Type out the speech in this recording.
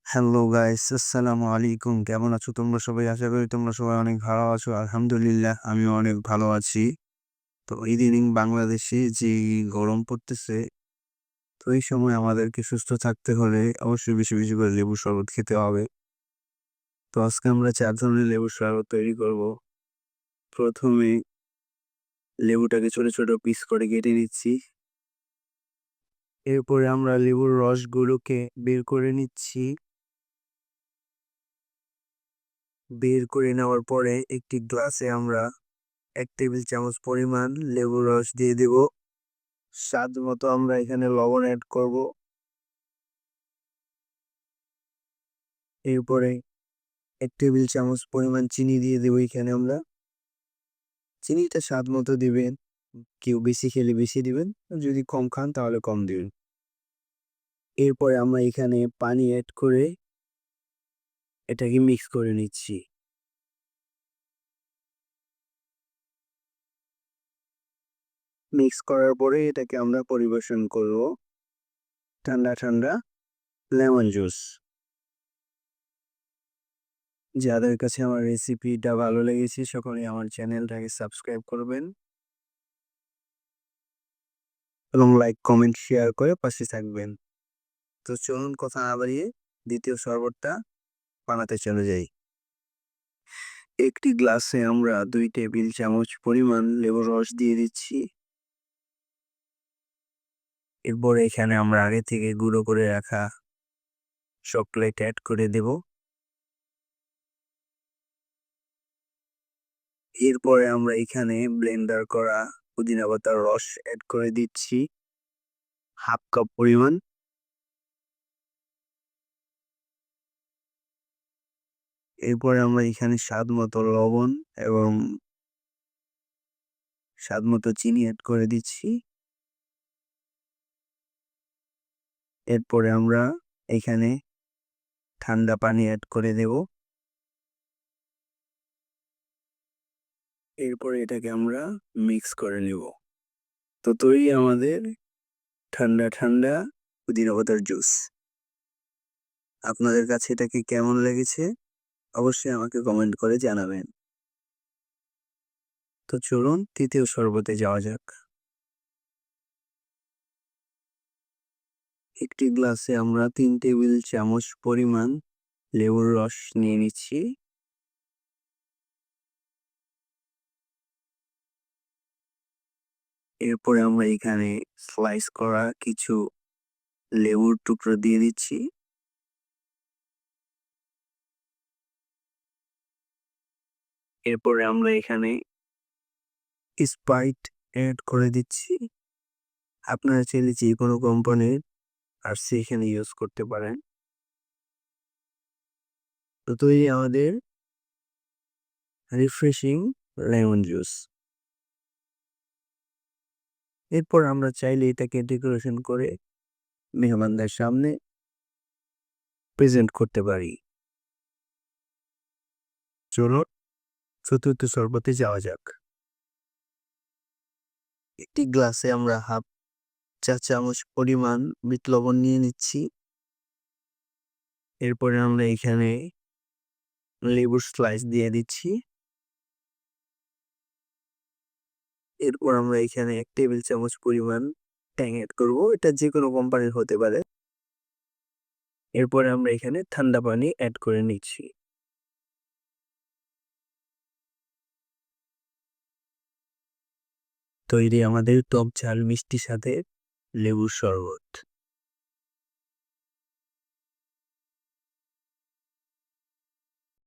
Hello guys, আসসালামু আলাইকুম। কেমন আছো তোমরা সবাই? আশা করি তোমরা সবাই অনেক ভালো আছো। আলহামদুলিল্লাহ আমিও অনেক ভালো আছি। তো ইদানিং বাংলাদেশে যে গরম পড়তেছে, তো এই সময় আমাদেরকে সুস্থ থাকতে হলে অবশ্যই বেশি বেশি করে লেবুর শরবত খেতে হবে। তো আজকে আমরা 4 ধরনের লেবুর শরবত তৈরি করব। প্রথমে লেবুটাকে ছোট ছোট পিস করে কেটে নিচ্ছি। এরপরে আমরা লেবুর রসগুলোকে বের করে নিচ্ছি। বের করে নেওয়ার পরে একটি গ্লাসে আমরা 1 টেবিল চামচ পরিমাণ লেবুর রস দিয়ে দেব। স্বাদ মতো আমরা এখানে লবণ অ্যাড করব। এরপরে 1 টেবিল চামচ পরিমাণ চিনি দিয়ে দেব এখানে আমরা। চিনিটা স্বাদ মতো দিবেন। কেউ বেশি খেলে বেশি দিবেন, যদি কম খান তাহলে কম দিবেন। এরপরে আমরা এখানে পানি অ্যাড করে এটাকে মিক্স করে নিচ্ছি। মিক্স করার পরে এটাকে আমরা পরিবেশন করব ঠান্ডা ঠান্ডা লেমন জুস। যাদের কাছে আমার রেসিপিটা ভালো লেগেছে সকলেই আমার চ্যানেলটাকে সাবস্ক্রাইব করবেন এবং লাইক, কমেন্ট, শেয়ার করে পাশে থাকবেন। তো চলুন কথা না বাড়িয়ে দ্বিতীয় শরবতটা বানাতে চলে যাই। একটি গ্লাসে আমরা 2 টেবিল চামচ পরিমাণ লেবুর রস দিয়ে দিচ্ছি। এরপর এখানে আমরা আগে থেকে গুঁড়ো করে রাখা চকলেট অ্যাড করে দেব। এরপরে আমরা এখানে ব্লেন্ডার করা পুদিনা পাতার রস অ্যাড করে দিচ্ছি 1/2 কাপ পরিমাণ। এরপরে আমরা এখানে স্বাদ মতো লবণ এবং স্বাদ মতো চিনি অ্যাড করে দিচ্ছি। এরপরে আমরা এখানে ঠান্ডা পানি অ্যাড করে দেব। এরপরে এটাকে আমরা মিক্স করে নেব। তো তৈরি আমাদের ঠান্ডা ঠান্ডা পুদিনা পাতার জুস। আপনাদের কাছে এটাকে কেমন লেগেছে অবশ্যই আমাকে কমেন্ট করে জানাবেন। তো চলুন তৃতীয় শরবতে যাওয়া যাক। একটি গ্লাসে আমরা 3 টেবিল চামচ পরিমাণ লেবুর রস নিয়ে নিচ্ছি। এরপরে আমরা এখানে স্লাইস করা কিছু লেবুর টুকরো দিয়ে দিচ্ছি। এরপরে আমরা এখানে স্প্রাইট অ্যাড করে দিচ্ছি। আপনারা চাইলে যে কোনো কোম্পানির আরসি এখানে ইউজ করতে পারেন। তো তৈরি আমাদের রিফ্রেশিং লেমন জুস। এরপর আমরা চাইলে এটাকে ডেকোরেশন করে মেহমানদের সামনে প্রেজেন্ট করতে পারি। চলুন চতুর্থ শরবতে যাওয়া যাক। একটি গ্লাসে আমরা 1/2 চা চামচ পরিমাণ বিট লবণ নিয়ে নিচ্ছি। এরপরে আমরা এখানে লেবুর স্লাইস দিয়ে দিচ্ছি। এরপর আমরা এখানে 1 টেবিল চামচ পরিমাণ ট্যাং অ্যাড করব। এটা যেকোনো কোম্পানির হতে পারে। এরপরে আমরা এখানে ঠান্ডা পানি অ্যাড করে নিচ্ছি। তৈরি আমাদের টক ঝাল মিষ্টি স্বাদের লেবুর শরবত।